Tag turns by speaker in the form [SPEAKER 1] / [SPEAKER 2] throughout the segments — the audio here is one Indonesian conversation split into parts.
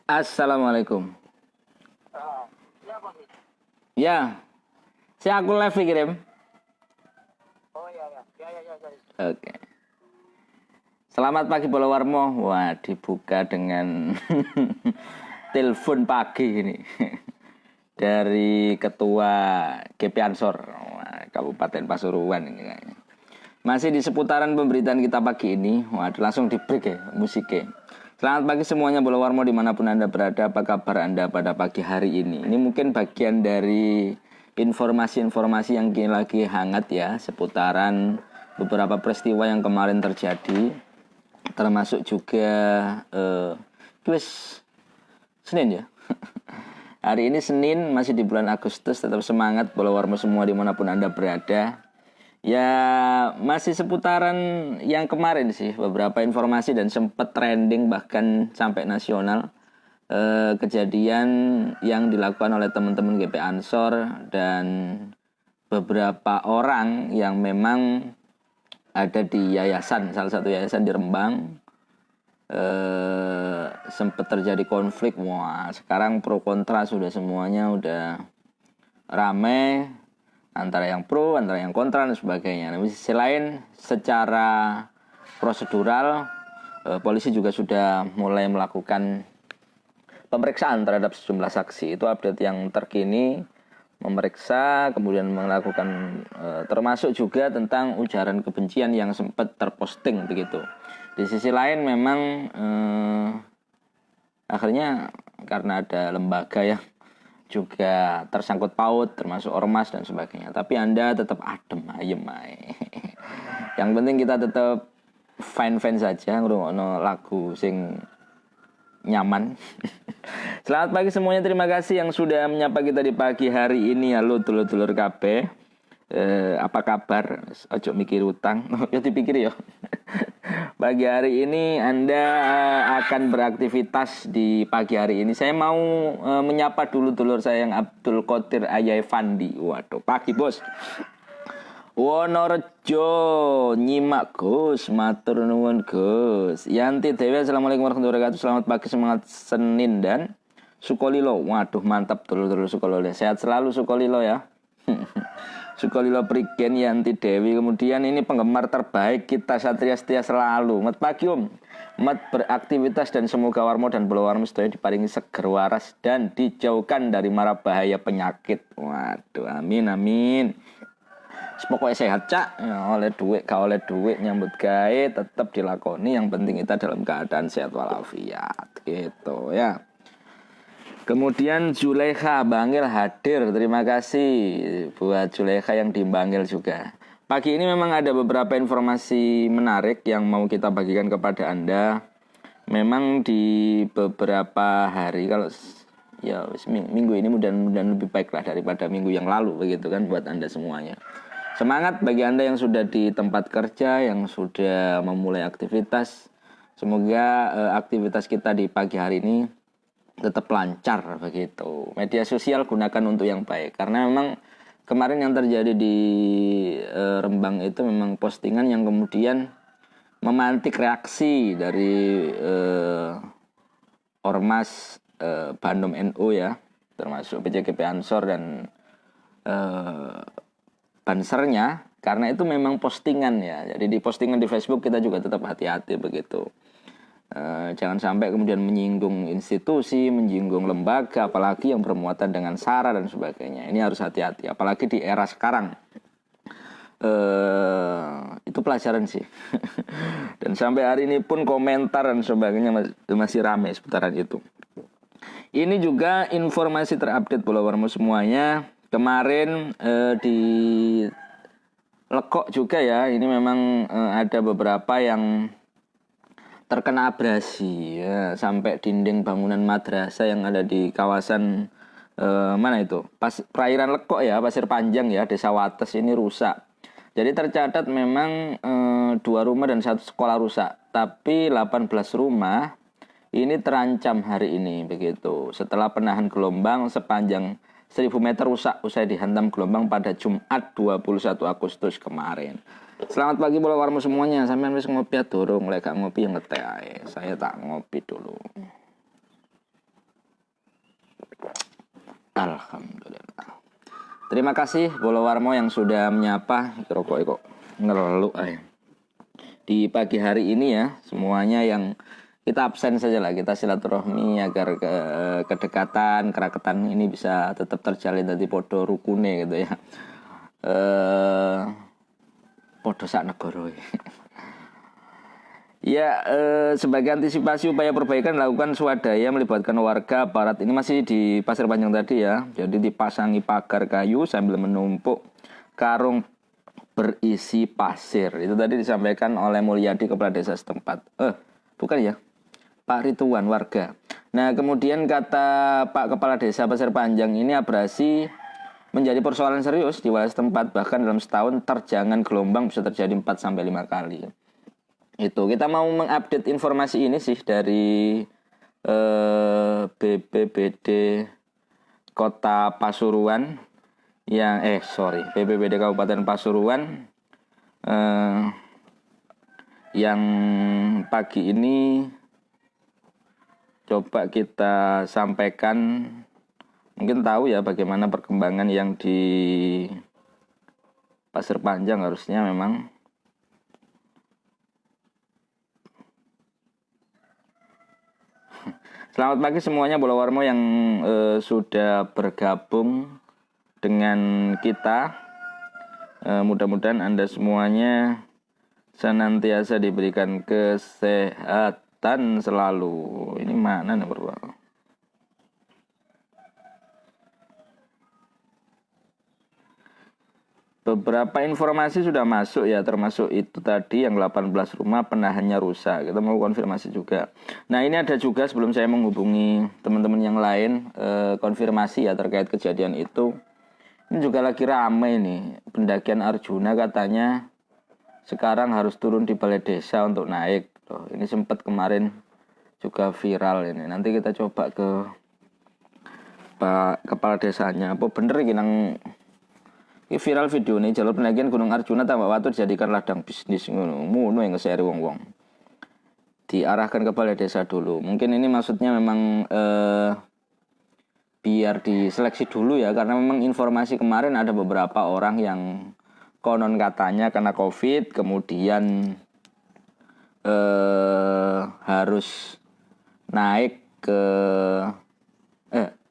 [SPEAKER 1] Assalamualaikum.
[SPEAKER 2] Ya, Bos.
[SPEAKER 1] Ya, saya aku live kirim.
[SPEAKER 2] Oh ya ya. Ya.
[SPEAKER 1] Oke. Selamat pagi Bolowarmo. Wah, dibuka dengan telepon pagi ini dari Ketua GP Ansor Kabupaten Pasuruan ini kayaknya. Masih di seputaran pemberitaan kita pagi ini. Waduh, langsung di break ya musiknya. Selamat pagi semuanya Bolowarmo dimanapun Anda berada. Apa kabar Anda pada pagi hari ini? Ini mungkin bagian dari informasi-informasi yang lagi hangat ya, seputaran beberapa peristiwa yang kemarin terjadi. Termasuk juga Senin ya. Hari ini Senin, masih di bulan Agustus. Tetap semangat Bolowarmo semua dimanapun Anda berada. Ya masih seputaran yang kemarin sih, beberapa informasi dan sempat trending bahkan sampai nasional. Kejadian yang dilakukan oleh teman-teman GP Ansor dan beberapa orang yang memang ada di yayasan, salah satu yayasan di Rembang. Sempat terjadi konflik. Wah, sekarang pro kontra sudah semuanya udah rame, antara yang pro, antara yang kontra dan sebagainya. Nah, di sisi lain secara prosedural polisi juga sudah mulai melakukan pemeriksaan terhadap sejumlah saksi. Itu update yang terkini, memeriksa kemudian melakukan termasuk juga tentang ujaran kebencian yang sempat terposting begitu. Di sisi lain memang akhirnya karena ada lembaga yang juga tersangkut paut termasuk ormas dan sebagainya, tapi Anda tetap adem ayem ae. Yang penting kita tetap fine saja ngrungokno lagu sing nyaman. Selamat pagi semuanya, terima kasih yang sudah menyapa kita di pagi hari ini. Halo dulur-dulur kabeh. Apa kabar? Ojo mikir utang. Ya dipikir ya. Pagi hari ini Anda akan beraktivitas di pagi hari ini. Saya mau menyapa dulu-dulur saya yang Abdul Qadir Ayai Fandi. Waduh, pagi bos. Wonorejo nyimak Gus, matur nuwun Gus. Yanti Dewi, assalamualaikum warahmatullahi wabarakatuh. Selamat pagi, semangat Senin dan Sukolilo. Waduh, mantap dulur-dulur Sukolilo. Sehat selalu Sukolilo ya. Sukolilo Prigen Yanti Dewi. Kemudian ini penggemar terbaik kita Satria Setia selalu. Mat pagi Om. Mat beraktivitas dan semoga Warmo dan Bolowarmo sedaya diparingi seger waras dan dijauhkan dari mara bahaya penyakit. Waduh, amin amin. Pokoknya sehat cak ya, oleh duit gak oleh duit nyambut gawe tetap dilakoni, yang penting kita dalam keadaan sehat walafiat gitu ya. Kemudian Zulekha Bangil hadir, terima kasih buat Zulekha yang di Bangil juga. Pagi ini memang ada beberapa informasi menarik yang mau kita bagikan kepada Anda. Memang di beberapa hari, kalau ya minggu ini mudah-mudahan lebih baik lah daripada minggu yang lalu begitu kan buat Anda semuanya. Semangat bagi Anda yang sudah di tempat kerja, yang sudah memulai aktivitas. Semoga aktivitas kita di pagi hari ini tetap lancar begitu. Media sosial gunakan untuk yang baik, karena memang kemarin yang terjadi di Rembang itu memang postingan yang kemudian memantik reaksi dari ormas Bandung NU ya, termasuk PJGP Ansor dan bansernya, karena itu memang postingan ya. Jadi di postingan di Facebook kita juga tetap hati-hati begitu. Jangan sampai kemudian menyinggung institusi, menyinggung lembaga, apalagi yang bermuatan dengan sara dan sebagainya. Ini harus hati-hati, apalagi di era sekarang. Itu pelajaran sih. Dan sampai hari ini pun komentar dan sebagainya masih ramai seputaran itu. Ini juga informasi terupdate Bolowarmo semuanya. Kemarin di Lekok juga ya, ini memang ada beberapa yang terkena abrasi ya, sampai dinding bangunan madrasah yang ada di kawasan mana itu? Perairan Lekok ya, Pasir Panjang ya, Desa Wates ini rusak. Jadi tercatat memang 2 rumah dan 1 sekolah rusak, tapi 18 rumah ini terancam hari ini begitu. Setelah penahan gelombang sepanjang 1000 meter rusak usai dihantam gelombang pada Jumat 21 Agustus kemarin. Selamat pagi Bolowarmo semuanya. Sampean wis ngopi durung? Lek gak ngopi yang ngeteh ae. Saya tak ngopi dulu. Alhamdulillah. Terima kasih Bolo Warmo yang sudah menyapa. Rokok kok ngeleluk aja. Di pagi hari ini ya, semuanya yang kita absen saja lah, kita silaturahmi agar kedekatan, keraketan ini bisa tetap terjalin dari podo rukune gitu ya. Podo sak negara. Ya, sebagai antisipasi upaya perbaikan dilakukan swadaya melibatkan warga aparat. Ini masih di Pasir Panjang tadi ya. Jadi dipasangi pagar kayu sambil menumpuk karung berisi pasir. Itu tadi disampaikan oleh Mulyadi kepala desa setempat. Bukan ya, Pak Rituan warga. Nah, kemudian kata Pak Kepala Desa Pasir Panjang, ini abrasi menjadi persoalan serius di wilayah setempat. Bahkan dalam setahun terjangan gelombang bisa terjadi 4-5 kali. Itu kita mau mengupdate informasi ini sih dari BPBD Kota Pasuruan yang BPBD Kabupaten Pasuruan yang pagi ini coba kita sampaikan. Mungkin tahu ya bagaimana perkembangan yang di Pasir Panjang. Harusnya memang selamat pagi semuanya Bolo Warmo yang sudah bergabung dengan kita. Mudah-mudahan Anda semuanya senantiasa diberikan kesehatan selalu. Ini mana nih bro? Beberapa informasi sudah masuk ya, termasuk itu tadi yang 18 rumah penahannya rusak. Kita mau konfirmasi juga. Nah, ini ada juga sebelum saya menghubungi teman-teman yang lain konfirmasi ya terkait kejadian itu. Ini juga lagi ramai nih. Pendakian Arjuna katanya sekarang harus turun di balai desa untuk naik. Tuh, ini sempat kemarin juga viral ini. Nanti kita coba ke Pak Kepala Desanya. Apa bener ini nang viral video ini jalur pendakian Gunung Arjuna tambah watu dijadikan ladang bisnis ngono yang nge-share wong-wong. Diarahkan ke balai desa dulu. Mungkin ini maksudnya memang biar diseleksi dulu ya, karena memang informasi kemarin ada beberapa orang yang konon katanya kena COVID kemudian harus naik ke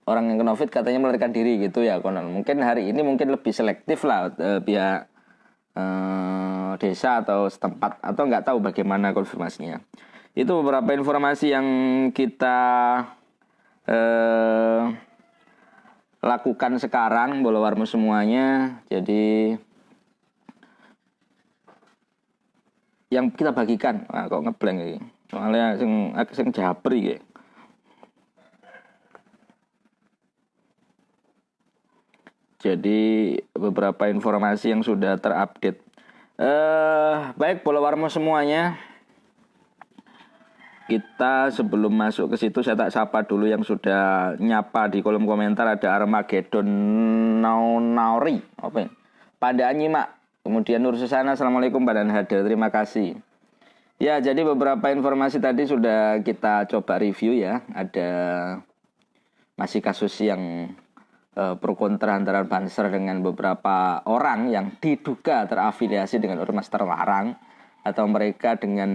[SPEAKER 1] orang yang kena COVID katanya melarikan diri gitu ya konon. Mungkin hari ini mungkin lebih selektif lah pihak desa atau setempat, atau nggak tahu bagaimana konfirmasinya. Itu beberapa informasi yang kita lakukan sekarang Bolo Warmo semuanya. Jadi yang kita bagikan, kok ngeblank ini. Soalnya sing japri gitu. Jadi beberapa informasi yang sudah terupdate. Baik Bolo Warmo semuanya. Kita sebelum masuk ke situ saya tak sapa dulu yang sudah nyapa di kolom komentar. Ada Armageddon Nauri. Apa ini? Padaan nyimak. Kemudian Nur Susana, Assalamualaikum Padaan hadir. Terima kasih. Ya, jadi beberapa informasi tadi sudah kita coba review ya. Ada masih kasus yang pro kontra antara Banser dengan beberapa orang yang diduga terafiliasi dengan ormas terlarang, atau mereka dengan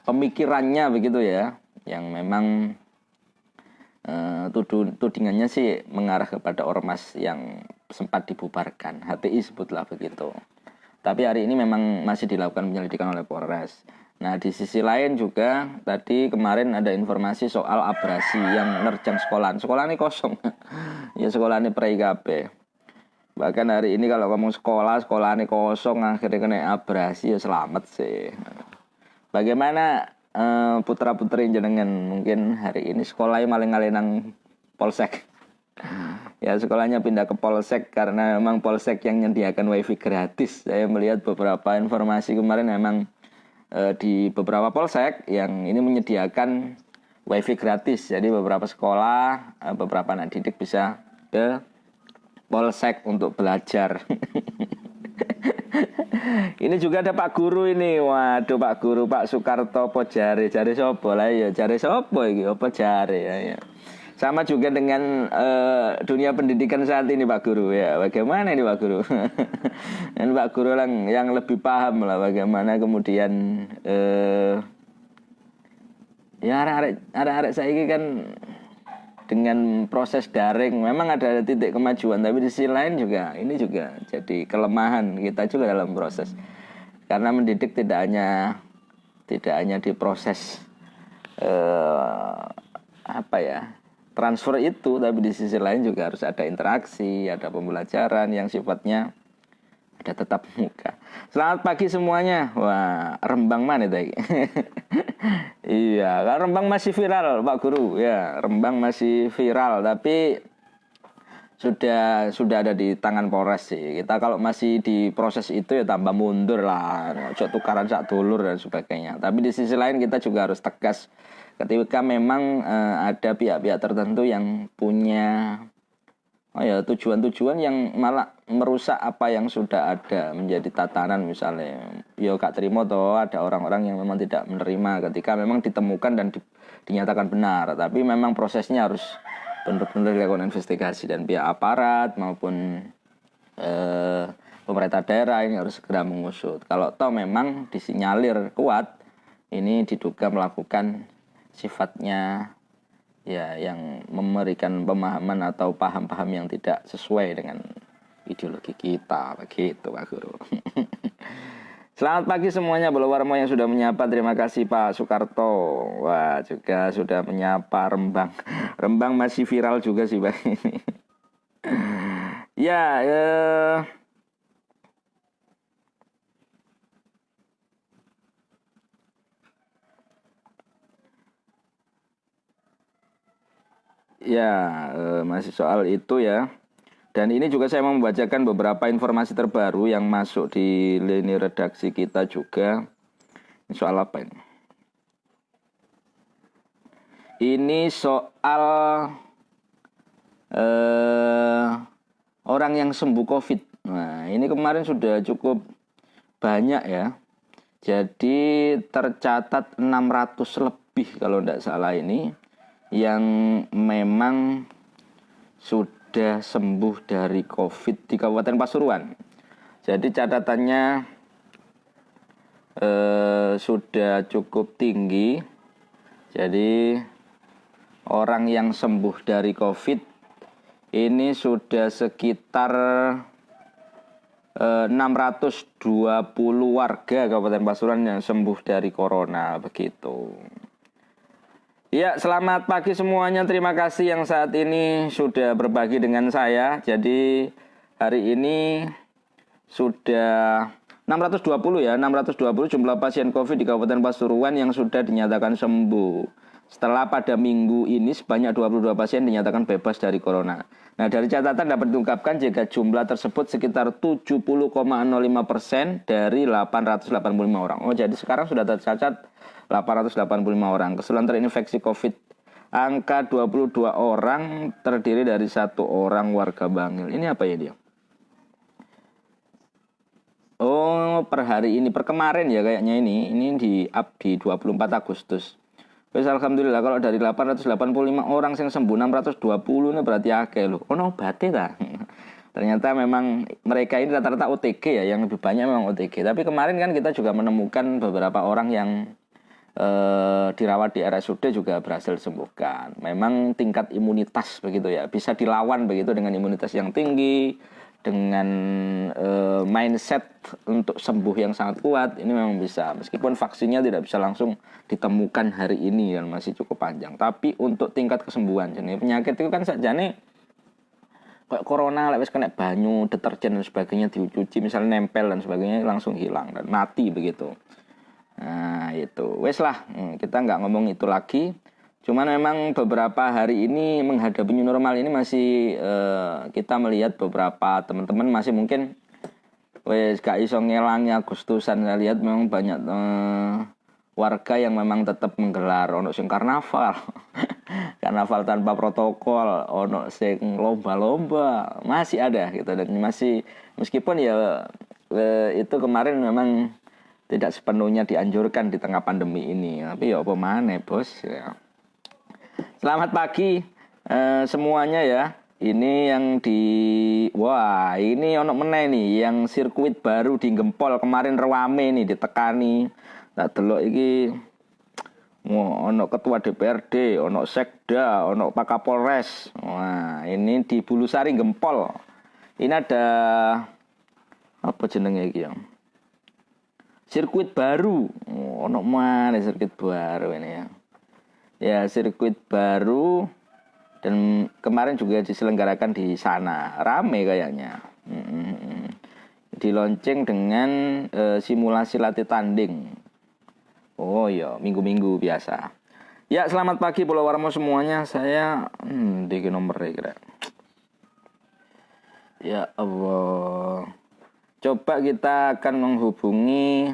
[SPEAKER 1] pemikirannya begitu ya, yang memang tudingannya sih mengarah kepada ormas yang sempat dibubarkan, HTI sebutlah begitu. Tapi hari ini memang masih dilakukan penyelidikan oleh Polres. Nah, di sisi lain juga tadi kemarin ada informasi soal abrasi yang nerjang sekolahan. Sekolah ini kosong. Ya sekolah ini prei kabeh. Bahkan hari ini kalau ngomong sekolah ini kosong akhirnya kena abrasi, ya selamat sih. Bagaimana putra-putri jenengan mungkin hari ini sekolahnya maling ngalenang Polsek. Ya sekolahnya pindah ke Polsek karena memang Polsek yang menyediakan wifi gratis. Saya melihat beberapa informasi kemarin memang di beberapa polsek yang ini menyediakan wifi gratis. Jadi beberapa sekolah, beberapa anak didik bisa ke polsek untuk belajar. Ini juga ada Pak Guru ini. Waduh Pak Guru, Pak Soekarto apa jare? Jare sopo lah ya? Jare sopo iki? Apa jare ya? Sama juga dengan dunia pendidikan saat ini Pak Guru ya. Bagaimana ini Pak Guru? Dan Pak Guru yang lebih paham lah bagaimana kemudian ya arek-arek saiki kan dengan proses daring memang ada titik kemajuan, tapi di sisi lain juga ini juga jadi kelemahan kita juga dalam proses. Karena mendidik tidak hanya di proses apa ya, transfer itu, tapi di sisi lain juga harus ada interaksi, ada pembelajaran yang sifatnya ada tetap muka. Selamat pagi semuanya. Wah, Rembang mana tadi? Iya, kan Rembang masih viral Pak Guru. Ya, Rembang masih viral, tapi sudah ada di tangan Polres sih. Kita kalau masih di proses itu ya tambah mundur lah, tukaran sak dulur dan sebagainya. Tapi di sisi lain kita juga harus tegas ketika memang ada pihak-pihak tertentu yang punya tujuan-tujuan yang malah merusak apa yang sudah ada menjadi tatanan. Misalnya gak terima toh ada orang-orang yang memang tidak menerima ketika memang ditemukan dan dinyatakan benar, tapi memang prosesnya harus benar-benar dilakukan investigasi dan pihak aparat maupun pemerintah daerah ini harus segera mengusut. Kalau toh memang disinyalir kuat ini diduga melakukan sifatnya ya yang memberikan pemahaman atau paham-paham yang tidak sesuai dengan ideologi kita, begitu Pak Guru. Selamat pagi semuanya, Bolowarmo yang sudah menyapa, terima kasih Pak Soekarto. Wah, juga sudah menyapa Rembang. Rembang masih viral juga sih Pak ini. Ya, masih soal itu ya. Dan ini juga saya mau membacakan beberapa informasi terbaru yang masuk di lini redaksi kita juga. Ini soal apa ini? Ini soal orang yang sembuh COVID. Nah, ini kemarin sudah cukup banyak ya. Jadi tercatat 600 lebih kalau tidak salah ini yang memang sudah sembuh dari COVID di Kabupaten Pasuruan. Jadi catatannya sudah cukup tinggi. Jadi orang yang sembuh dari COVID ini sudah sekitar 620 warga Kabupaten Pasuruan yang sembuh dari corona, begitu. Ya, selamat pagi semuanya. Terima kasih yang saat ini sudah berbagi dengan saya. Jadi hari ini sudah 620 ya, 620 jumlah pasien COVID di Kabupaten Pasuruan yang sudah dinyatakan sembuh. Setelah pada minggu ini sebanyak 22 pasien dinyatakan bebas dari corona. Nah, dari catatan dapat diungkapkan jika jumlah tersebut sekitar 70,05% dari 885 orang. Oh, jadi sekarang sudah tercatat 885 orang. Keseluruhan terinfeksi COVID. Angka 22 orang terdiri dari 1 orang warga Bangil. Ini apa ya dia? Oh, per hari ini, per kemarin ya kayaknya ini. Ini di up di 24 Agustus. Wes alhamdulillah kalau dari 885 orang yang sembuh 620 ini berarti akeh loh. Oh, no, berarti ta. Ternyata memang mereka ini rata-rata OTG ya, yang lebih banyak memang OTG. Tapi kemarin kan kita juga menemukan beberapa orang yang dirawat di RSUD juga berhasil disembuhkan. Memang tingkat imunitas begitu ya, bisa dilawan begitu dengan imunitas yang tinggi, dengan mindset untuk sembuh yang sangat kuat. Ini memang bisa, meskipun vaksinnya tidak bisa langsung ditemukan hari ini dan masih cukup panjang. Tapi untuk tingkat kesembuhan, jenis penyakit itu kan sajane kayak corona, wis kena banyu, deterjen dan sebagainya dicuci misalnya nempel dan sebagainya langsung hilang dan mati begitu. Nah itu, wes lah, kita nggak ngomong itu lagi. Cuman memang beberapa hari ini menghadapi new normal ini masih kita melihat beberapa teman-teman masih mungkin wes gak iso ngelangi Agustusan. Saya lihat memang banyak warga yang memang tetap menggelar ono sing karnaval. Karnaval tanpa protokol, ono sing lomba-lomba, masih ada gitu. Dan masih, meskipun ya itu kemarin memang tidak sepenuhnya dianjurkan di tengah pandemi ini, tapi ya apa maneh bos ya. Selamat pagi semuanya ya. Ini yang wah ini ono meneh nih yang sirkuit baru di Gempol kemarin rame nih ditekani. Tak delok iki ono ketua DPRD, ono sekda, ono Pak Kapolres. Wah ini di Bulusari Gempol. Ini ada apa jenenge iki ya? Sirkuit baru. Ono mana sirkuit baru ini ya? Ya sirkuit baru. Dan kemarin juga diselenggarakan di sana, rame kayaknya. Dilonceng dengan simulasi latih tanding. Oh iya, minggu-minggu biasa. Ya, selamat pagi Pulau Warmo semuanya. Saya di nomor kira. Ya Allah. Coba kita akan menghubungi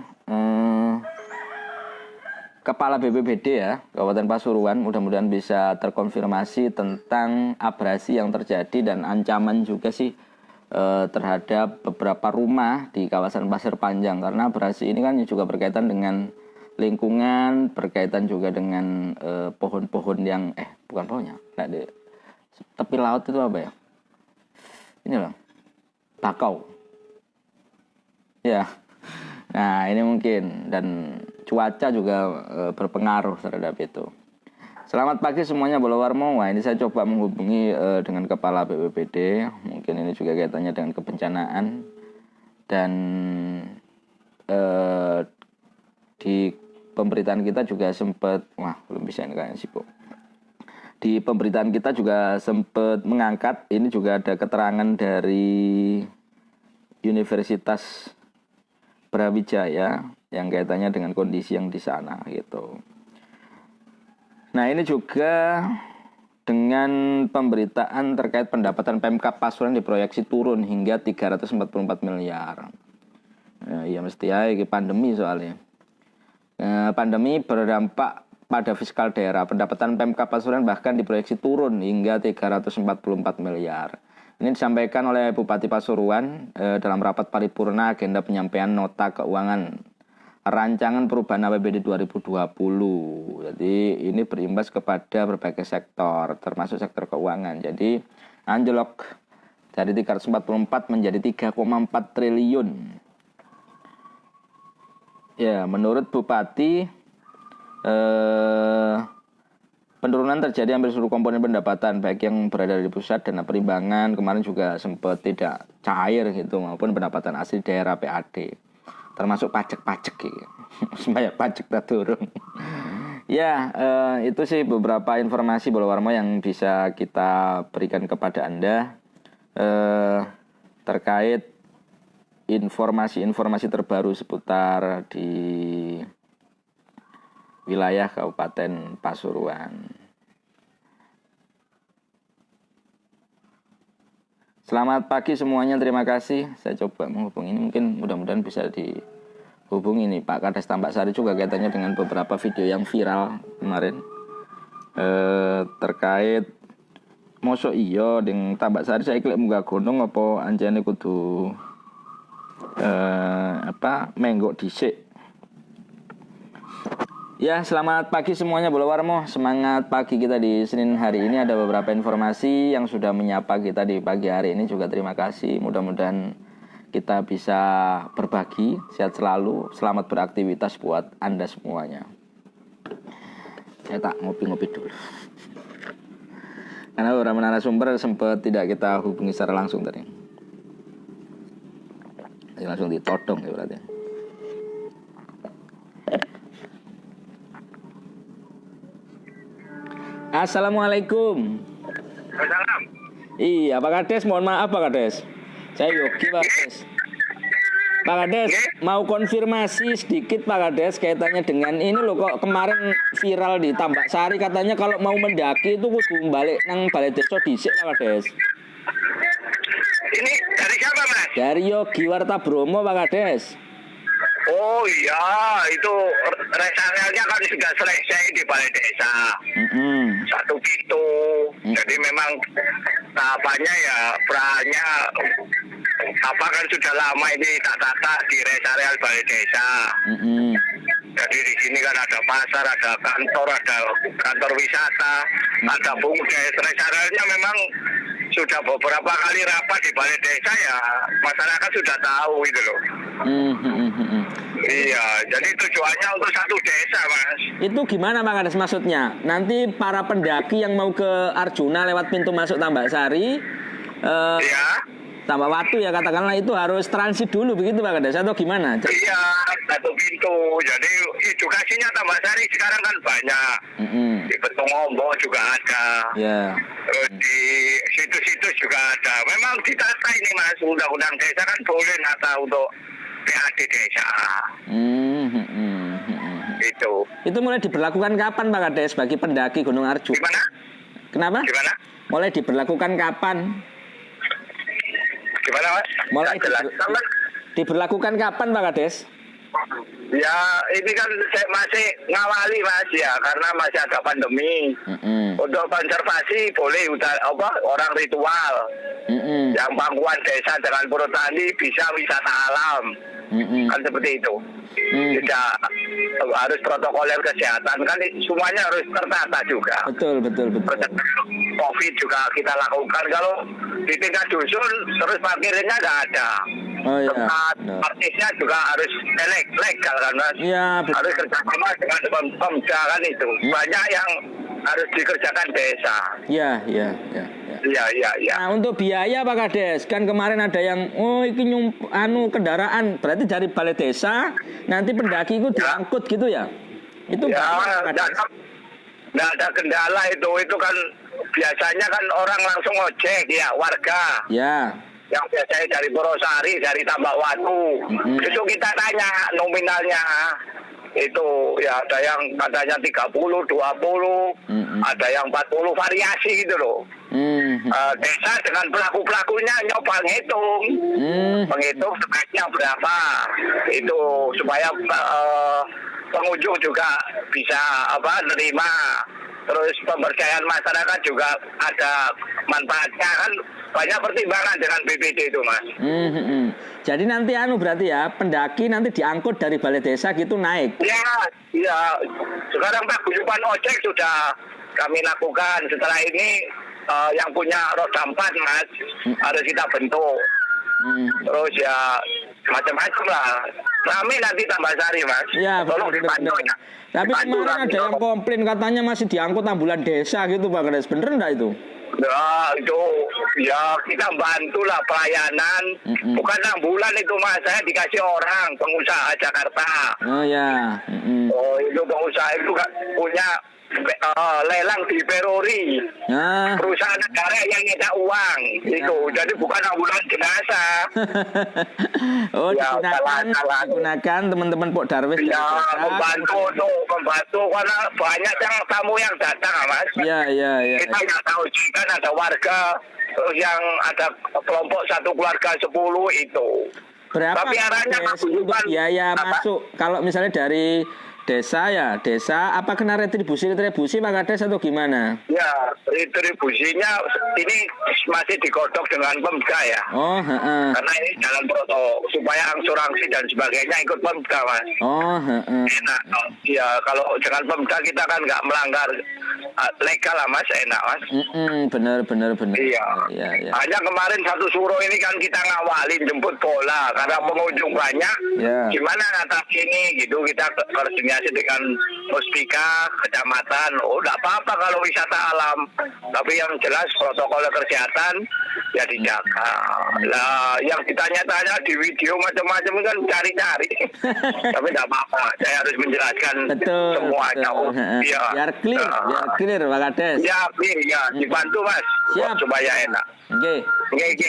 [SPEAKER 1] Kepala BPBD ya, Kabupaten Pasuruan, mudah-mudahan bisa terkonfirmasi tentang abrasi yang terjadi dan ancaman juga sih terhadap beberapa rumah di kawasan Pasir Panjang, karena abrasi ini kan juga berkaitan dengan lingkungan, berkaitan juga dengan pohon-pohon yang bukan pohonnya, nah, di tepi laut itu apa ya? Ini loh, bakau. Ya. Nah ini mungkin dan cuaca juga berpengaruh terhadap itu. Selamat pagi semuanya Bola Warmo. Wah ini saya coba menghubungi dengan Kepala BPBD. Mungkin ini juga kaitannya dengan kebencanaan. Dan di pemberitaan kita juga sempat, wah belum bisa ini kayaknya sibuk. Di pemberitaan kita juga sempat mengangkat, ini juga ada keterangan dari Universitas Brawijaya yang kaitannya dengan kondisi yang di sana gitu. Nah ini juga dengan pemberitaan terkait pendapatan Pemkab Pasuruan diproyeksi turun hingga 344 miliar. Ya mesti ya ini pandemi soalnya. Pandemi berdampak pada fiskal daerah. Pendapatan Pemkab Pasuruan bahkan diproyeksi turun hingga 344 miliar. Ini disampaikan oleh Bupati Pasuruan dalam rapat paripurna agenda penyampaian nota keuangan rancangan perubahan APBD 2020. Jadi ini berimbas kepada berbagai sektor, termasuk sektor keuangan. Jadi anjlok dari 344 menjadi 3,4 triliun. Ya, menurut Bupati penurunan terjadi hampir seluruh komponen pendapatan, baik yang berada di pusat, dana perimbangan, kemarin juga sempat tidak cair gitu, maupun pendapatan asli daerah PAD, termasuk pajak-pajak gitu. Supaya pajak tak turun. Ya, itu sih beberapa informasi Bola Warmo yang bisa kita berikan kepada Anda terkait informasi-informasi terbaru seputar di wilayah Kabupaten Pasuruan. Selamat pagi semuanya, terima kasih. Saya coba menghubungi ini, mungkin mudah-mudahan bisa dihubungi nih Pak Kades Tambak Sari juga kaitannya dengan beberapa video yang viral kemarin terkait mosok iya dengan Tambak Sari saya klik munggah gunung apa anjane kudu menggok dhisik. Ya, selamat pagi semuanya Bola Warmo. Semangat pagi kita di Senin hari ini. Ada beberapa informasi yang sudah menyapa kita di pagi hari ini juga terima kasih. Mudah-mudahan kita bisa berbagi. Sehat selalu. Selamat beraktivitas buat Anda semuanya. Saya tak ngopi-ngopi dulu. Karena beberapa narasumber sempat tidak kita hubungi secara langsung tadi. Jadi langsung ditodong ya berarti. Assalamualaikum.
[SPEAKER 2] Salam.
[SPEAKER 1] Iya, Pak Kades, mohon maaf Pak Kades. Saya Yogi Pak Kades. Pak Kades, mau konfirmasi sedikit Pak Kades kaitannya dengan ini loh, kok kemarin viral di Tambak Sari katanya kalau mau mendaki itu kudu balik nang balai desa dhisik Pak Kades.
[SPEAKER 2] Ini dari siapa Mas?
[SPEAKER 1] Dari Yogi Warta Bromo Pak Kades.
[SPEAKER 2] Oh iya, itu resaselnya kan sudah selesai di balai desa. Satu pintu. Jadi memang tahapannya ya perannya apa kan sudah lama ini tak tata di res area balai desa. Jadi di sini kan ada pasar, ada kantor wisata, ada bumdes. Rencananya memang sudah beberapa kali rapat di balai desa ya, masyarakat sudah tahu itu loh. Iya, jadi tujuannya untuk satu desa, Mas.
[SPEAKER 1] Itu gimana Pak Kades maksudnya? Nanti para pendaki yang mau ke Arjuna lewat pintu masuk Tambak Sari,
[SPEAKER 2] Iya.
[SPEAKER 1] Tambak Watu ya katakanlah, itu harus transit dulu begitu Pak Kades atau gimana?
[SPEAKER 2] Iya, satu pintu. Jadi edukasinya Tambak Sari sekarang kan banyak. Di Betongombo juga ada.
[SPEAKER 1] Ya.
[SPEAKER 2] Terus di situs-situs juga ada. Memang ditata ini Mas, undang-undang desa kan boleh nata untuk PAD desa.
[SPEAKER 1] Itu mulai diberlakukan kapan Pak Kades bagi pendaki Gunung Arjuna?
[SPEAKER 2] Gimana?
[SPEAKER 1] Kenapa?
[SPEAKER 2] Gimana?
[SPEAKER 1] Mulai diberlakukan kapan?
[SPEAKER 2] Gimana Mas?
[SPEAKER 1] Mulai diberlakukan kapan Pak Kades?
[SPEAKER 2] Ya ini kan saya masih ngawali Mas ya, karena masih ada pandemi. Untuk konservasi boleh orang ritual. Yang pangkuan desa dengan perhutani bisa wisata alam. Kan seperti itu. Tidak harus protokoler kesehatan, kan semuanya harus tertata juga.
[SPEAKER 1] Betul.
[SPEAKER 2] COVID juga kita lakukan. Kalau di tingkat dusun terus parkirnya nggak ada. Tempat artisnya juga harus legal kan Mas.
[SPEAKER 1] Iya,
[SPEAKER 2] harus kerjasama dengan Pemda kan itu. Banyak yang harus dikerjakan desa.
[SPEAKER 1] Iya. Nah, untuk biaya Pak Kades, kan kemarin ada yang ini kendaraan, berarti dari balai desa nanti pendaki itu diangkut gitu ya? Itu nggak ada kendala itu kan biasanya kan orang langsung ojek ya, warga. Ya. Yang biasanya dari Porosari, dari Tambak Watu. Itu kita tanya nominalnya. Itu ya ada yang katanya 30, 20, ada yang 40, variasi gitu loh. Desa dengan pelaku-pelakunya nyoba menghitung sebaiknya berapa itu supaya pengunjung juga bisa nerima. Terus pemberdayaan masyarakat juga ada manfaatnya, kan banyak pertimbangan dengan BPD itu Mas. Jadi nanti berarti ya pendaki nanti diangkut dari balai desa gitu naik. Iya. Sekarang Pak Guyuban ojek sudah kami lakukan. Setelah ini yang punya roda 4 Mas harus kita bentuk. Terus ya macam-macam lah. Rame nanti Tambak Sari Mas. Iya. Tolong dibantu ya. Tapi kemarin ada yang komplain katanya masih diangkut ambulan desa gitu Pak Kades. Bener enggak itu? Ya itu ya kita bantulah pelayanan. Bukan ambulan itu Mas, saya dikasih orang pengusaha Jakarta. Oh ya. Itu pengusaha itu punya lelang di Perori. Perusahaan negara yang nyetak uang itu. Jadi bukan ambulan jenazah. Digunakan teman-teman Pok Darwis. Ya, membantu karena banyak yang tamu yang datang Mas. Iya. Kita nggak tahu sih, kan ada warga terus yang ada kelompok satu keluarga 10 itu. Berapa? Tapi arahnya biaya masuk kalau misalnya dari desa apa kena retribusi Pak Kades atau gimana? Ya, retribusinya ini masih digodok dengan Pemda ya. Karena ini jalan protokol supaya asuransi dan sebagainya ikut Pemda Mas. Enak. Ya, kalau dengan Pemda kita kan nggak melanggar legal lah Mas, enak Mas. Benar. Iya. Hanya kemarin satu suro ini kan kita ngawalin jemput bola karena pengunjung banyak. Gimana ngatasi ini gitu, kita koordinasi dengan Muspika, kecamatan. Enggak apa-apa kalau wisata alam. Tapi yang jelas protokol kesehatan ya dijaga. Lah yang ditanya-tanya di video macam-macam kan cari-cari. Tapi enggak apa-apa. Saya harus menjelaskan semuanya. Biar clear Pak Kades. Ya, dibantu Mas. Siap. Supaya enak. Oke.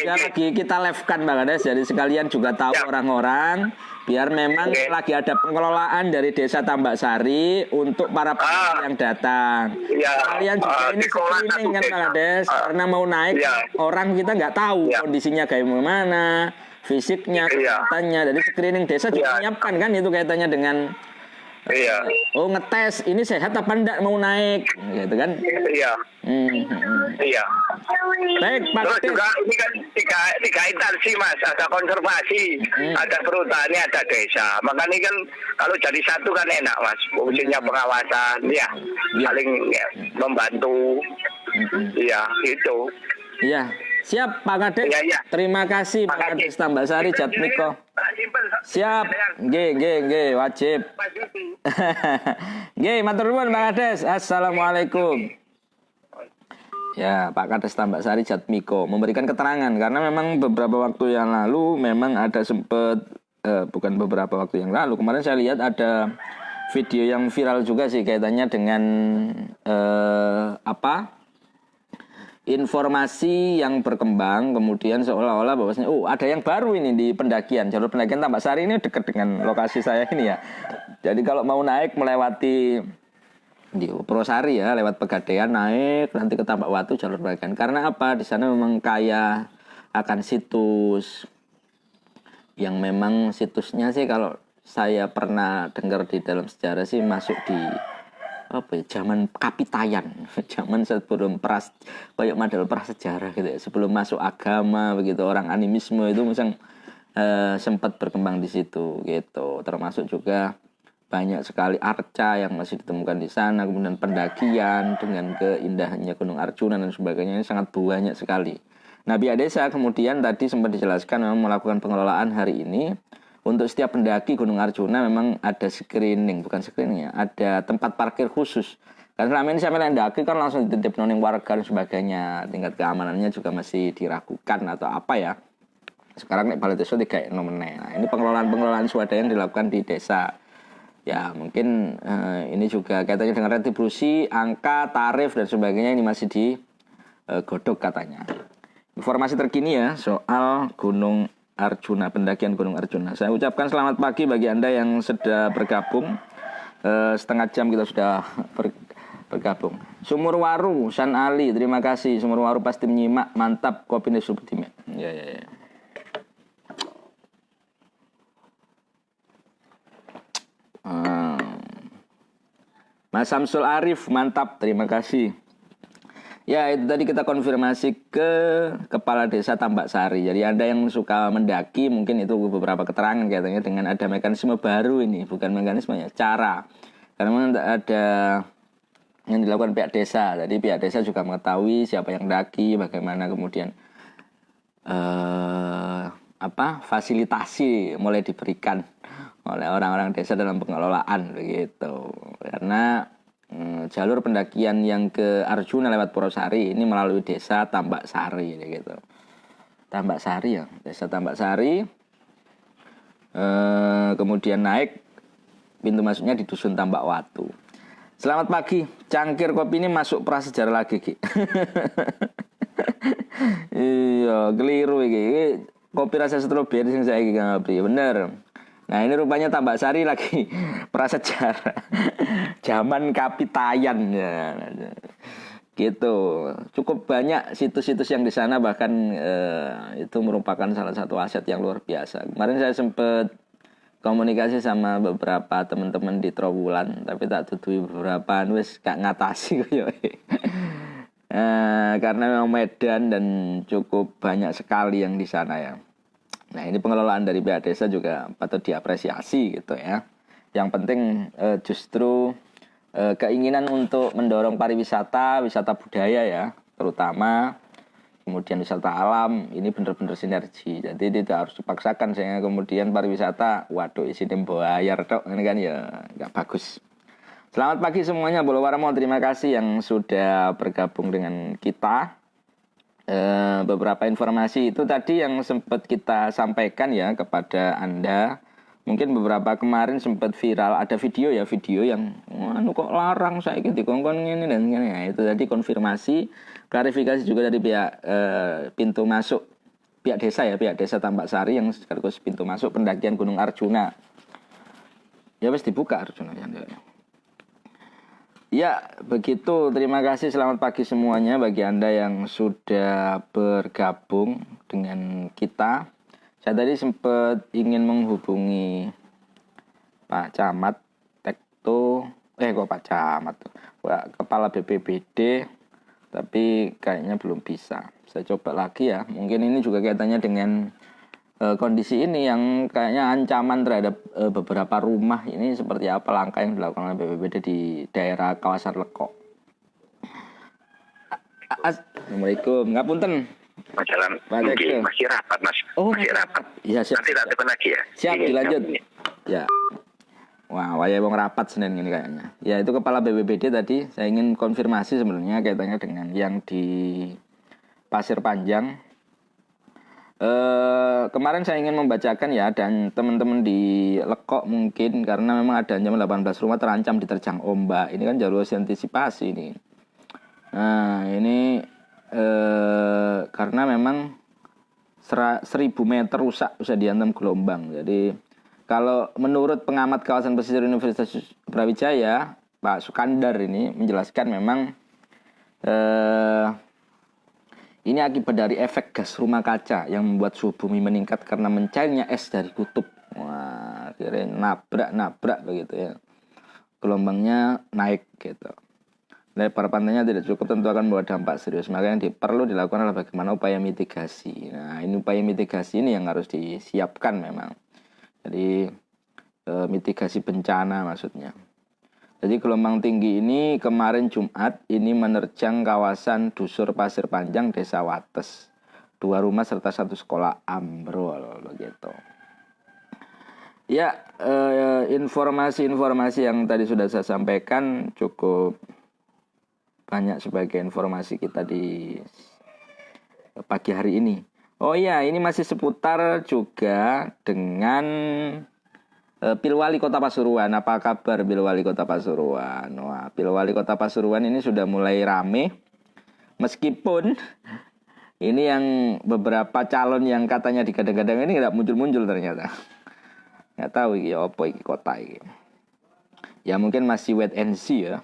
[SPEAKER 1] Lagi kita live-kan Pak Kades, jadi sekalian juga tahu orang-orang biar memang lagi ada pengelolaan dari Desa Tambak Sari untuk para pendaki yang datang. Kalian juga ini screening kan Pak Kades, karena mau naik orang kita nggak tahu kondisinya kayak gimana, fisiknya, kesehatannya. Jadi screening desa juga menyiapkan kan itu kaitannya dengan
[SPEAKER 2] Iya.
[SPEAKER 1] Oh, ngetes ini sehat apa enggak mau naik gitu kan?
[SPEAKER 2] Iya. Iya.
[SPEAKER 1] Baik, Pak
[SPEAKER 2] Terus
[SPEAKER 1] Kades.
[SPEAKER 2] juga ini kan tiga instansi Mas, ada konservasi, ada perhutani, ada desa. Makanya kan kalau jadi satu kan enak Mas, fungsinya pengawasan, ya, saling ya, membantu, iya gitu.
[SPEAKER 1] Iya, siap Pak Kades.
[SPEAKER 2] Iya.
[SPEAKER 1] Terima kasih Pak Kades Tambak-Sari Jatmiko. Siap, nggih, wajib. Nggih, matur nuwun Pak Kades. Assalamualaikum. Ya, Pak Kades Tambak-Sari Jatmiko memberikan keterangan karena memang beberapa waktu yang lalu memang ada sempat bukan beberapa waktu yang lalu, kemarin saya lihat ada video yang viral juga sih kaitannya dengan informasi yang berkembang kemudian seolah-olah bahwasanya ada yang baru ini di pendakian, jalur pendakian Tambak-Sari ini dekat dengan lokasi saya ini ya. Jadi kalau mau naik melewati di Purwosari ya, lewat Pegadaian naik nanti ke Tambak Watu jalur pendakian. Karena apa? Di sana memang kaya akan situs yang memang situsnya sih kalau saya pernah dengar di dalam sejarah sih masuk di zaman Kapitayan, zaman sebelum kayak model prasejarah gitu ya, sebelum masuk agama begitu, orang animisme itu misal sempat berkembang di situ gitu, termasuk juga banyak sekali arca yang masih ditemukan di sana, kemudian pendakian dengan keindahannya Gunung Arjuna dan sebagainya ini sangat banyak sekali. Nah, pihak desa kemudian tadi sempat dijelaskan memang melakukan pengelolaan hari ini. Untuk setiap pendaki Gunung Arjuna memang ada screening, bukan screening ya, ada tempat parkir khusus. Karena selama ini saya mendaki kan langsung dititip noning warga dan sebagainya, tingkat keamanannya juga masih diragukan atau apa ya. Sekarang nih balai desa tiga nomene. Nah, ini pengelolaan swadaya yang dilakukan di desa. Ya mungkin ini juga kaitannya dengan retribusi, angka, tarif dan sebagainya ini masih digodok katanya. Informasi terkini ya soal Gunung Arjuna, pendakian Gunung Arjuna. Saya ucapkan selamat pagi bagi Anda yang sudah bergabung. Setengah jam kita sudah bergabung. Sumur Waru, San Ali, terima kasih. Sumur Waru pasti menyimak, mantap kopi Nesubutime. Ya. Mas Samsul Arif, mantap, terima kasih. Ya, itu tadi kita konfirmasi ke Kepala Desa Tambak-Sari. Jadi Anda yang suka mendaki, mungkin itu beberapa keterangan kaitannya dengan ada mekanisme baru ini. Bukan mekanisme ya, cara. Karena memang ada yang dilakukan pihak desa. Jadi pihak desa juga mengetahui siapa yang daki, bagaimana kemudian fasilitasi mulai diberikan oleh orang-orang desa dalam pengelolaan begitu. Karena jalur pendakian yang ke Arjuna lewat Purwosari ini melalui desa Tambak-Sari gitu. Tambak-Sari ya, desa Tambak-Sari. Kemudian naik pintu masuknya di dusun Tambak Watu. Selamat pagi, cangkir kopi ini masuk prasejarah lagi Ki. Iya, keliru iki. Kopi rasa stroberi sing saiki ngabri, bener. Nah ini rupanya Tambak-Sari lagi prasejarah zaman Kapitayan ya. Gitu. Cukup banyak situs-situs yang di sana, bahkan itu merupakan salah satu aset yang luar biasa. Kemarin saya sempat komunikasi sama beberapa teman-teman di Trowulan, tapi tak tutui beberapa wis gak ngatasi koyo. Karena memang medan dan cukup banyak sekali yang di sana ya. Nah ini pengelolaan dari pihak desa juga patut diapresiasi gitu ya. Yang penting justru keinginan untuk mendorong pariwisata, wisata budaya ya, terutama kemudian wisata alam ini benar-benar sinergi. Jadi tidak harus dipaksakan sehingga kemudian pariwisata, waduh isinya bayar tok, ini kan ya nggak bagus. Selamat pagi semuanya, Bolo Warmo, terima kasih yang sudah bergabung dengan kita. Beberapa informasi itu tadi yang sempat kita sampaikan ya kepada Anda. Mungkin beberapa kemarin sempat viral ada video yang kok larang saya gitu kongkon ini dan ini ya, itu tadi konfirmasi, klarifikasi juga dari pihak pintu masuk pihak desa Tambak-Sari yang sekaligus pintu masuk pendakian Gunung Arjuna. Ya wes dibuka Arjuna ya. Ya, begitu. Terima kasih. Selamat pagi semuanya bagi Anda yang sudah bergabung dengan kita. Saya tadi sempat ingin menghubungi Pak Camat kok Pak Camat tuh. Kepala BPBD, tapi kayaknya belum bisa. Saya coba lagi ya. Mungkin ini juga kaitannya dengan kondisi ini yang kayaknya ancaman terhadap beberapa rumah ini seperti apa langkah yang dilakukan oleh BPBD di daerah kawasan Lekok. Assalamualaikum. Ngapunten.
[SPEAKER 2] Jalan masih rapat Mas. Masih rapat.
[SPEAKER 1] Iya, siap.
[SPEAKER 2] Nanti tak tekan lagi ya.
[SPEAKER 1] Siap, dilanjut. Ya. Wah, waya wong rapat Senin ini kayaknya. Ya, itu kepala BPBD tadi saya ingin konfirmasi sebenarnya kaitannya dengan yang di Pasir Panjang. Kemarin saya ingin membacakan ya, dan teman-teman di Lekok mungkin karena memang ada ancaman 18 rumah terancam diterjang ombak. Ini kan jalur antisipasi ini. Nah, ini karena memang 1000 meter rusak bisa dihantam gelombang. Jadi kalau menurut pengamat kawasan pesisir Universitas Brawijaya, Pak Sukandar ini menjelaskan memang ini akibat dari efek gas rumah kaca yang membuat suhu bumi meningkat karena mencairnya es dari kutub. Wah, akhirnya nabrak begitu ya. Gelombangnya naik gitu. Lebar pantainya tidak cukup tentu akan membawa dampak serius. Maka yang perlu dilakukan adalah bagaimana upaya mitigasi. Nah, ini upaya mitigasi ini yang harus disiapkan memang. Jadi mitigasi bencana maksudnya. Jadi gelombang tinggi ini kemarin Jumat ini menerjang kawasan Dusur Pasir Panjang, Desa Wates. 2 rumah serta 1 sekolah ambrol begitu. Ya, informasi-informasi yang tadi sudah saya sampaikan cukup banyak sebagai informasi kita di pagi hari ini. Oh iya, ini masih seputar juga dengan Pilwali Kota Pasuruan. Apa kabar Pilwali Kota Pasuruan? Wah, Pilwali Kota Pasuruan ini sudah mulai rame. Meskipun ini yang beberapa calon yang katanya digadang-gadang ini tidak muncul-muncul ternyata. Nggak tahu ini apa ini kota ini. Ya mungkin masih wait and see ya.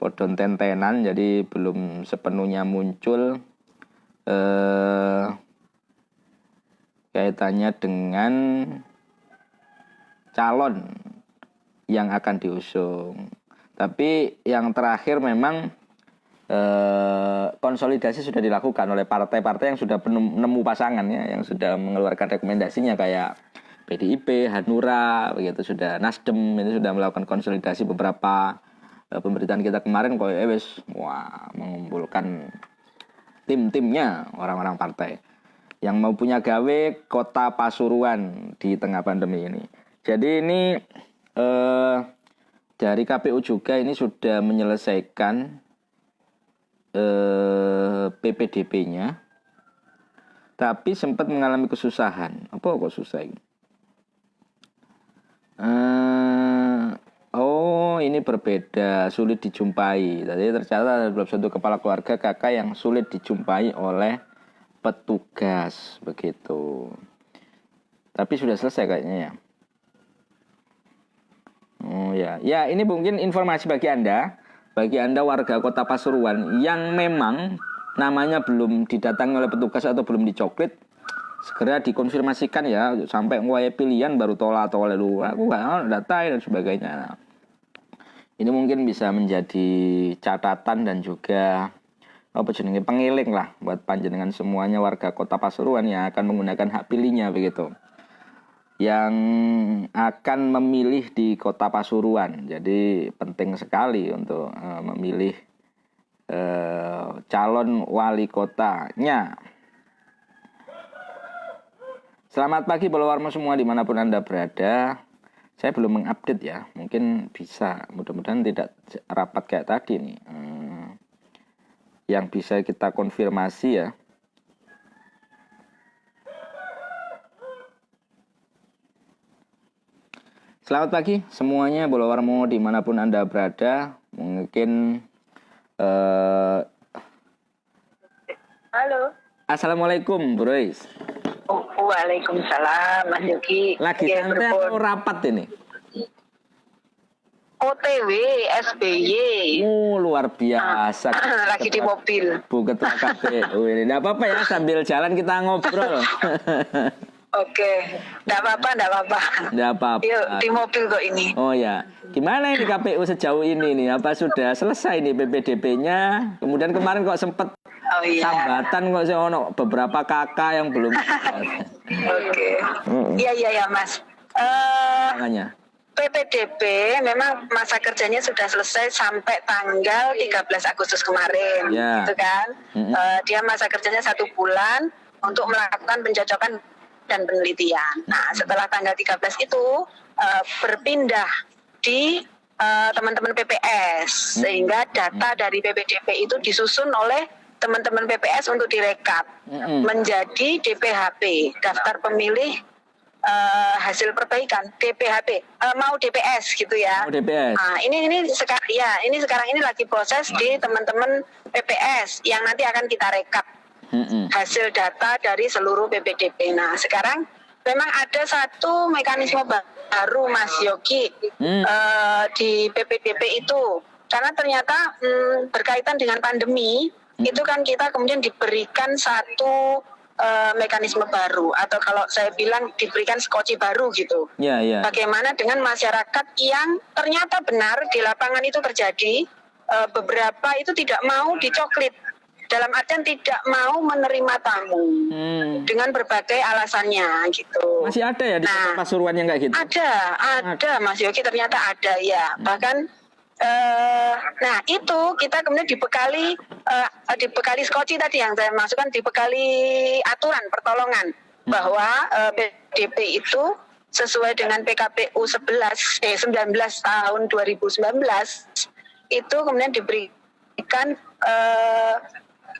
[SPEAKER 1] Podon tentenan jadi belum sepenuhnya muncul kaitannya dengan calon yang akan diusung. Tapi yang terakhir memang konsolidasi sudah dilakukan oleh partai-partai yang sudah menemu pasangannya, yang sudah mengeluarkan rekomendasinya kayak PDIP, Hanura, begitu sudah Nasdem ini sudah melakukan konsolidasi beberapa pemberitaan kita kemarin mengumpulkan tim-timnya orang-orang partai yang mau punya gawe Kota Pasuruan di tengah pandemi ini. Jadi ini dari KPU juga ini sudah menyelesaikan PPDB-nya, tapi sempat mengalami kesusahan. Apa kok susah ini? Ini berbeda, sulit dijumpai. Tadi tercatat ada 21 kepala keluarga KK yang sulit dijumpai oleh petugas begitu. Tapi sudah selesai kayaknya ya. Oh ya, ini mungkin informasi bagi Anda warga Kota Pasuruan yang memang namanya belum didatangi oleh petugas atau belum dicoklit, segera dikonfirmasikan ya, sampai nguaya pilihan baru tolak lu, aku nggak data dan sebagainya. Nah, ini mungkin bisa menjadi catatan dan juga pengiling lah buat panjenengan semuanya warga Kota Pasuruan yang akan menggunakan hak pilihnya begitu, yang akan memilih di Kota Pasuruan. Jadi penting sekali untuk memilih calon wali kotanya. Selamat pagi followermu semua dimanapun Anda berada. Saya belum mengupdate ya, mungkin bisa, mudah-mudahan tidak rapat kayak tadi nih. Yang bisa kita konfirmasi ya. Selamat pagi semuanya followermu dimanapun Anda berada. Mungkin
[SPEAKER 3] Halo.
[SPEAKER 1] Assalamualaikum Bro Is.
[SPEAKER 3] Waalaikumsalam Mas Yogi.
[SPEAKER 1] Lagi santai atau rapat ini?
[SPEAKER 3] OTW SBY.
[SPEAKER 1] Luar biasa.
[SPEAKER 3] Lagi di mobil.
[SPEAKER 1] Bu Ketua KPU ini. Tidak apa-apa ya, sambil jalan kita ngobrol.
[SPEAKER 3] Oke, enggak apa-apa.
[SPEAKER 1] Nggak apa-apa.
[SPEAKER 3] Yuk, di mobil kok ini.
[SPEAKER 1] Oh ya, gimana ini KPU sejauh ini nih? Apa sudah selesai nih PPDB-nya? Kemudian kemarin kok sempet
[SPEAKER 3] Oh iya.
[SPEAKER 1] tambatan kok sih ono beberapa kakak yang belum.
[SPEAKER 3] Oke. Iya Mas.
[SPEAKER 1] Makanya.
[SPEAKER 3] PPDB memang masa kerjanya sudah selesai sampai tanggal 13 Agustus kemarin,
[SPEAKER 1] Ya.
[SPEAKER 3] gitu kan? Dia masa kerjanya 1 bulan untuk melakukan pencocokan dan penelitian. Nah, setelah tanggal 13 itu berpindah di teman-teman PPS, sehingga data dari PPDB itu disusun oleh teman-teman PPS untuk direkap menjadi DPHP, daftar pemilih hasil perbaikan DPHP, mau DPS gitu ya.
[SPEAKER 1] Mau DPS.
[SPEAKER 3] Nah, ini sekarang ini lagi proses di teman-teman PPS yang nanti akan kita rekap hasil data dari seluruh PPDB. Nah, sekarang memang ada satu mekanisme baru Mas Yogi di PPDB itu, karena ternyata berkaitan dengan pandemi itu kan kita kemudian diberikan satu mekanisme baru, atau kalau saya bilang diberikan skoci baru gitu.
[SPEAKER 1] Ya.
[SPEAKER 3] Bagaimana dengan masyarakat yang ternyata benar di lapangan itu terjadi, beberapa itu tidak mau dicoklit, dalam artian tidak mau menerima tamu dengan berbagai alasannya gitu.
[SPEAKER 1] Masih ada ya di Pasuruan yang kayak gitu?
[SPEAKER 3] Ada Mas Yogi, ternyata ada ya. Bahkan nah itu kita kemudian dibekali skoci tadi yang saya masukkan, dibekali aturan pertolongan bahwa PDP itu sesuai dengan PKPU 19 tahun 2019 itu kemudian diberikan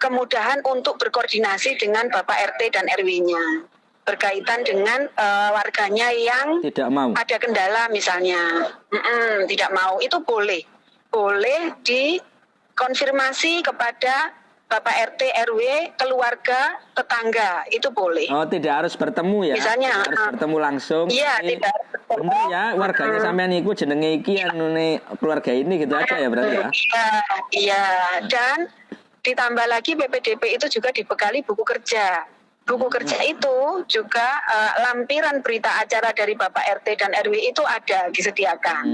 [SPEAKER 3] kemudahan untuk berkoordinasi dengan Bapak RT dan RW-nya berkaitan dengan warganya yang
[SPEAKER 1] tidak mau,
[SPEAKER 3] ada kendala misalnya, tidak mau, itu boleh dikonfirmasi kepada Bapak RT, RW, keluarga, tetangga, itu boleh.
[SPEAKER 1] Oh, tidak harus bertemu ya?
[SPEAKER 3] Misalnya
[SPEAKER 1] tidak harus bertemu langsung.
[SPEAKER 3] Iya, tidak harus bertemu.
[SPEAKER 1] Bener ya, warganya sampean iku jenenge iki anune keluarga ini gitu aja ya berarti ya?
[SPEAKER 3] Iya, dan ditambah lagi PPDB itu juga dibekali buku kerja. Buku kerja itu juga lampiran berita acara dari Bapak RT dan RW itu ada disediakan.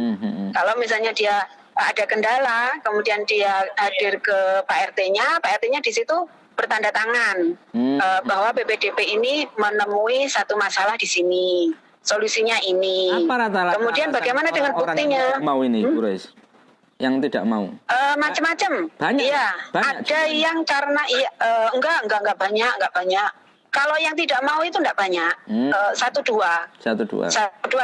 [SPEAKER 3] Kalau misalnya dia ada kendala, kemudian dia hadir ke Pak RT-nya, Pak RT-nya di situ bertanda tangan bahwa PPDB ini menemui satu masalah di sini, solusinya ini.
[SPEAKER 1] Apa rata-rata
[SPEAKER 3] kemudian bagaimana dengan buktinya?
[SPEAKER 1] Yang mau ini, Bu Rais? Yang tidak mau?
[SPEAKER 3] Macam-macam.
[SPEAKER 1] Banyak.
[SPEAKER 3] Iya,
[SPEAKER 1] banyak
[SPEAKER 3] ada yang karena enggak banyak. Kalau yang tidak mau itu enggak banyak. Satu dua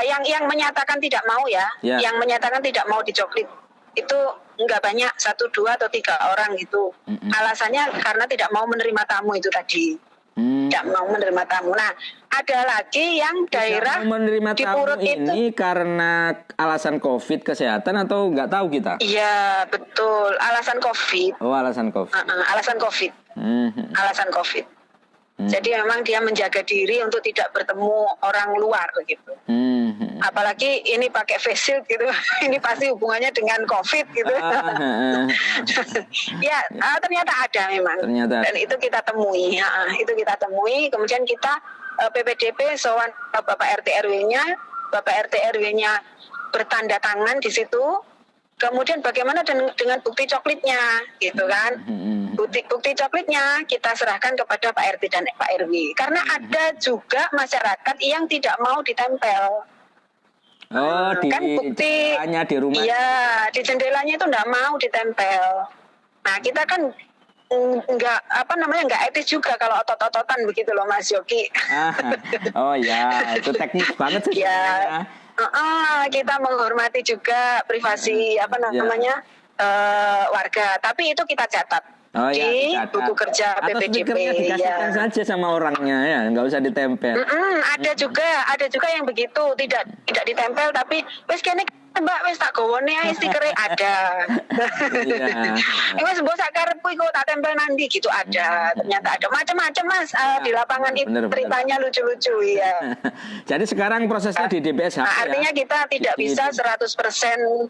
[SPEAKER 3] yang menyatakan tidak mau ya. Yang menyatakan tidak mau dicoklit itu enggak banyak, 1, 2 atau 3 orang gitu. Alasannya karena tidak mau menerima tamu itu tadi. Tidak mau menerima tamu. Nah, ada lagi yang daerah
[SPEAKER 1] menerima
[SPEAKER 3] di
[SPEAKER 1] tamu
[SPEAKER 3] Purut
[SPEAKER 1] ini
[SPEAKER 3] itu
[SPEAKER 1] karena alasan COVID kesehatan atau nggak tahu kita?
[SPEAKER 3] Iya, betul. Alasan COVID.
[SPEAKER 1] Oh, alasan COVID.
[SPEAKER 3] Alasan COVID. Alasan COVID. Jadi memang dia menjaga diri untuk tidak bertemu orang luar gitu. Apalagi ini pakai face shield gitu. Ini pasti hubungannya dengan COVID gitu. Ya, ternyata ada memang. Dan itu kita temui. Itu kita temui. Kemudian kita PPDB sowan Bapak RT RW-nya. Bapak RT RW-nya bertanda tangan di situ. Kemudian bagaimana dengan bukti coklitnya gitu kan? Bukti coklitnya kita serahkan kepada Pak RT dan Pak RW. Karena ada juga masyarakat yang tidak mau ditempel.
[SPEAKER 1] Oh,
[SPEAKER 3] kan bukti
[SPEAKER 1] jendelanya di rumah.
[SPEAKER 3] Iya, di jendelanya itu enggak mau ditempel. Nah, kita kan enggak etis juga kalau otot-ototan begitu loh Mas Yogi.
[SPEAKER 1] Oh ya, itu teknis banget sih.
[SPEAKER 3] Ya. Kita menghormati juga privasi warga, tapi itu kita catat di buku kerja PPDB.
[SPEAKER 1] Atau dikasihkan saja sama orangnya ya, nggak usah ditempel.
[SPEAKER 3] Ada juga yang begitu, tidak ditempel tapi wes kene Mbak wes tak gowone ae stikere ada. Iya. Wes mbok sak karepku iku tak tempel nanti gitu ada. Ternyata ada macam-macam Mas di lapangan itu ceritanya lucu-lucu ya.
[SPEAKER 1] Jadi sekarang prosesnya di DPS
[SPEAKER 3] artinya kita tidak bisa 100%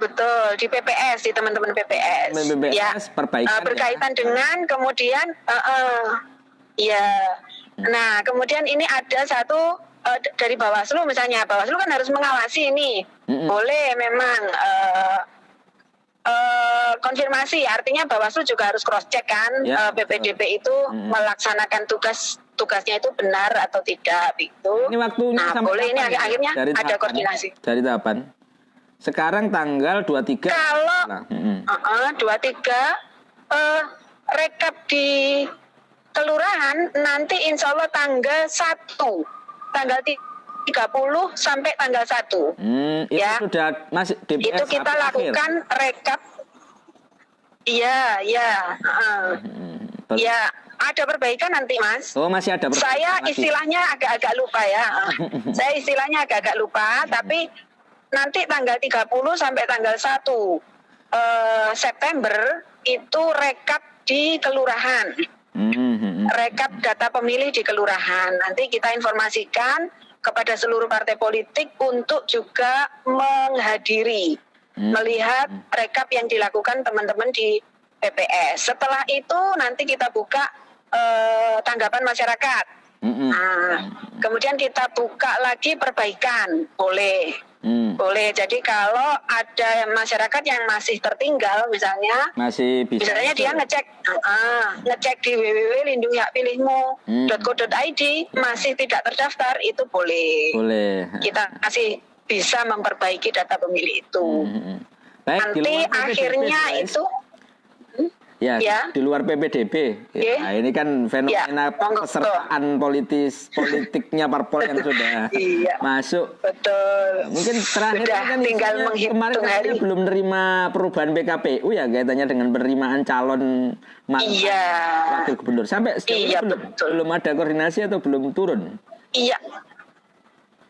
[SPEAKER 3] betul di PPS, di teman-teman PPS.
[SPEAKER 1] PPS
[SPEAKER 3] ya.
[SPEAKER 1] Perbaikan
[SPEAKER 3] berkaitan dengan kemudian Nah, kemudian ini ada satu dari Bawaslu misalnya, Bawaslu kan harus mengawasi ini. Boleh memang konfirmasi, artinya Bawaslu juga harus cross check kan, PPDB itu melaksanakan tugasnya itu benar atau tidak gitu.
[SPEAKER 1] Ini waktunya
[SPEAKER 3] nah,
[SPEAKER 1] sampai
[SPEAKER 3] boleh ini akhirnya ada koordinasi.
[SPEAKER 1] Dari tahapan. Sekarang tanggal 23.
[SPEAKER 3] Kalau 23 rekap di kelurahan nanti insya Allah tanggal 1, tanggal 30 sampai tanggal 1.
[SPEAKER 1] Itu sudah masih DPS
[SPEAKER 3] itu kita lakukan rekap. Iya. Ya, ada perbaikan nanti, Mas.
[SPEAKER 1] Oh, masih ada perbaikan.
[SPEAKER 3] Saya istilahnya agak-agak lupa ya. Saya istilahnya agak-agak lupa, tapi nanti tanggal 30 sampai tanggal 1 September itu rekap di kelurahan. Rekap data pemilih di kelurahan. Nanti kita informasikan kepada seluruh partai politik untuk juga menghadiri, melihat rekap yang dilakukan teman-teman di PPS. Setelah itu nanti kita buka tanggapan masyarakat. Kemudian kita buka lagi perbaikan, boleh. Boleh. Jadi kalau ada masyarakat yang masih tertinggal, misalnya dia ngecek di www.lindunghakpilihmu.co.id masih tidak terdaftar, itu boleh. Kita masih bisa memperbaiki data pemilih itu.
[SPEAKER 1] Baik,
[SPEAKER 3] nanti akhirnya itu.
[SPEAKER 1] Di luar PPDB. Nah, ini kan fenomena pesertaan politiknya parpol yang sudah masuk.
[SPEAKER 3] Betul.
[SPEAKER 1] Mungkin terakhir kan
[SPEAKER 3] tinggal menghitung hari.
[SPEAKER 1] Belum menerima perubahan PKPU ya, kaitannya dengan penerimaan calon wakil gubernur. Sampai belum ada koordinasi atau belum turun? Iya.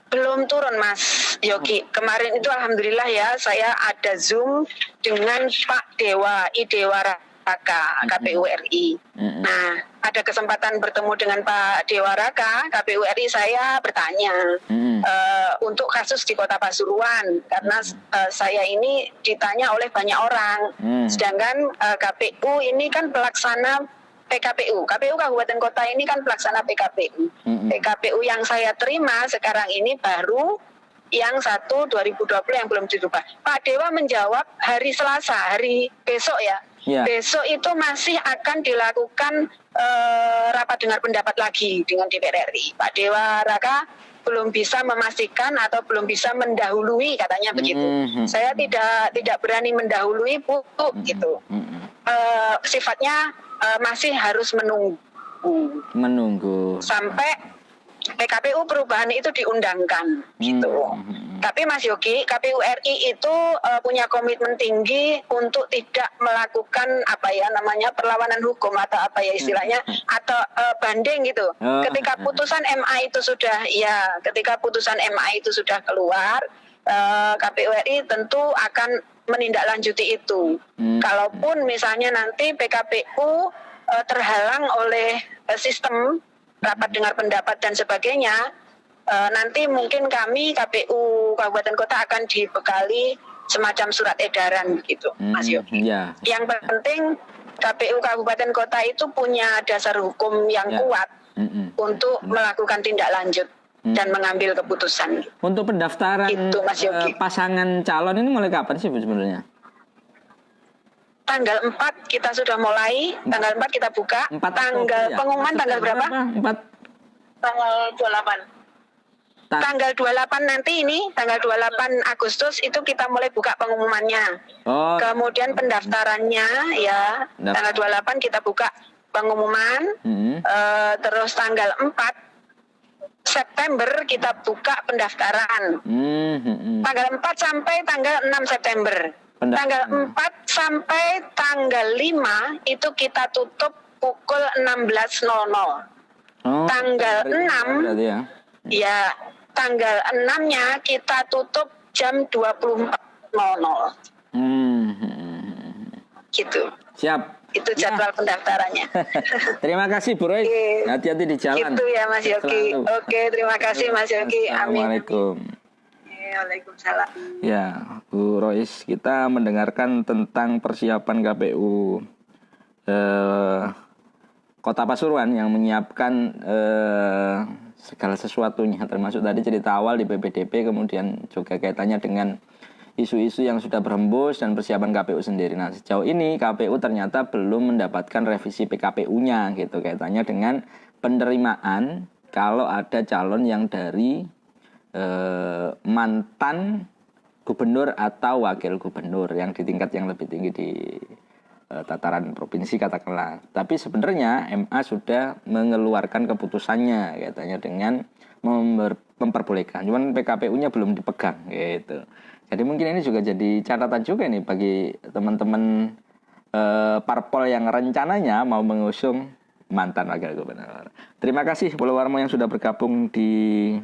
[SPEAKER 3] Belum turun, Mas Yogi. Kemarin itu alhamdulillah ya, saya ada Zoom dengan Pak Idewa Raka, KPU RI. Nah, ada kesempatan bertemu dengan Pak Dewa Raka, KPU RI, saya bertanya untuk kasus di Kota Pasuruan, karena saya ini ditanya oleh banyak orang. Sedangkan KPU ini kan pelaksana PKPU. KPU Kabupaten Kota ini kan pelaksana PKPU. PKPU yang saya terima sekarang ini baru yang 1 2020 yang belum dirubah. Pak Dewa menjawab hari Selasa, hari besok ya. Besok itu masih akan dilakukan rapat dengar pendapat lagi dengan DPR RI. Pak Dewa Raka belum bisa memastikan atau belum bisa mendahului, katanya begitu. Saya tidak berani mendahului, Bu, gitu. Sifatnya masih harus menunggu sampai PKPU perubahan itu diundangkan gitu. Tapi Mas Yogi, KPU RI itu punya komitmen tinggi untuk tidak melakukan perlawanan hukum atau istilahnya atau banding gitu. Ketika putusan MA itu sudah keluar, KPU RI tentu akan menindaklanjuti itu. Kalaupun misalnya nanti PKPU terhalang oleh sistem rapat dengar pendapat dan sebagainya, nanti mungkin kami KPU Kabupaten Kota akan dibekali semacam surat edaran gitu, Mas Yogi. Yang penting KPU Kabupaten Kota itu punya dasar hukum yang kuat untuk melakukan tindak lanjut dan mengambil keputusan.
[SPEAKER 1] Untuk pendaftaran itu, Mas Yogi, pasangan calon ini mulai kapan sih Bu sebenarnya?
[SPEAKER 3] Tanggal 4 kita sudah mulai, tanggal 4 kita buka. Pengumuman tanggal berapa?
[SPEAKER 1] 4.
[SPEAKER 3] Tanggal 28. Tanggal 28 nanti ini, tanggal 28 Agustus itu kita mulai buka pengumumannya. Kemudian pendaftarannya ya, tanggal 28 kita buka pengumuman. Terus tanggal 4 September kita buka pendaftaran. Tanggal 4 sampai tanggal 6 September. Tanggal 4 sampai tanggal 5 itu kita tutup pukul 16.00. Tanggal 6 tanggal 6-nya kita tutup jam 24.00. Gitu.
[SPEAKER 1] Siap.
[SPEAKER 3] Itu jadwal pendaftarannya.
[SPEAKER 1] Terima kasih Bu Roy. Hati-hati di jalan.
[SPEAKER 3] Itu ya Mas Yogi. Oke, terima kasih Mas Yogi. Amin.
[SPEAKER 1] Assalamualaikum.
[SPEAKER 3] Waalaikumsalam.
[SPEAKER 1] Ya, Bu Rois, kita mendengarkan tentang persiapan KPU Kota Pasuruan yang menyiapkan segala sesuatunya, termasuk tadi cerita awal di PPDB, kemudian juga kaitannya dengan isu-isu yang sudah berhembus dan persiapan KPU sendiri. Nah, sejauh ini KPU ternyata belum mendapatkan revisi PKPU-nya gitu, kaitannya dengan penerimaan kalau ada calon yang dari mantan gubernur atau wakil gubernur yang di tingkat yang lebih tinggi di tataran provinsi katakanlah. Tapi sebenarnya MA sudah mengeluarkan keputusannya katanya dengan memperbolehkan. Cuman PKPU-nya belum dipegang gitu. Jadi mungkin ini juga jadi catatan juga nih bagi teman-teman parpol yang rencananya mau mengusung mantan wakil gubernur. Terima kasih Pulau Warmo yang sudah bergabung di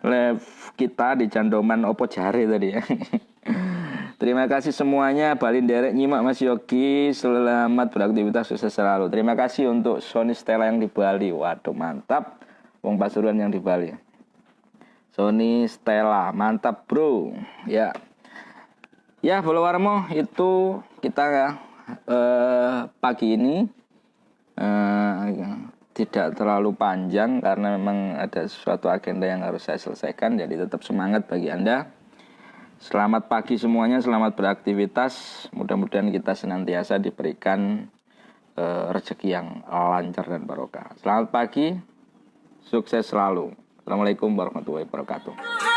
[SPEAKER 1] live kita di Candoman Opo Jare tadi ya. Terima kasih semuanya, Balin Derek nyimak Mas Yogi, selamat beraktivitas, sukses selalu. Terima kasih untuk Sony Stella yang di Bali, waduh mantap, Wong Pasuruan yang di Bali. Sony Stella, mantap bro, ya. Ya, Pulau Warmo itu kita pagi ini tidak terlalu panjang karena memang ada sesuatu agenda yang harus saya selesaikan, jadi tetap semangat bagi Anda. Selamat pagi semuanya, selamat beraktivitas. Mudah-mudahan kita senantiasa diberikan rezeki yang lancar dan barokah. Selamat pagi, sukses selalu. Assalamualaikum warahmatullahi wabarakatuh.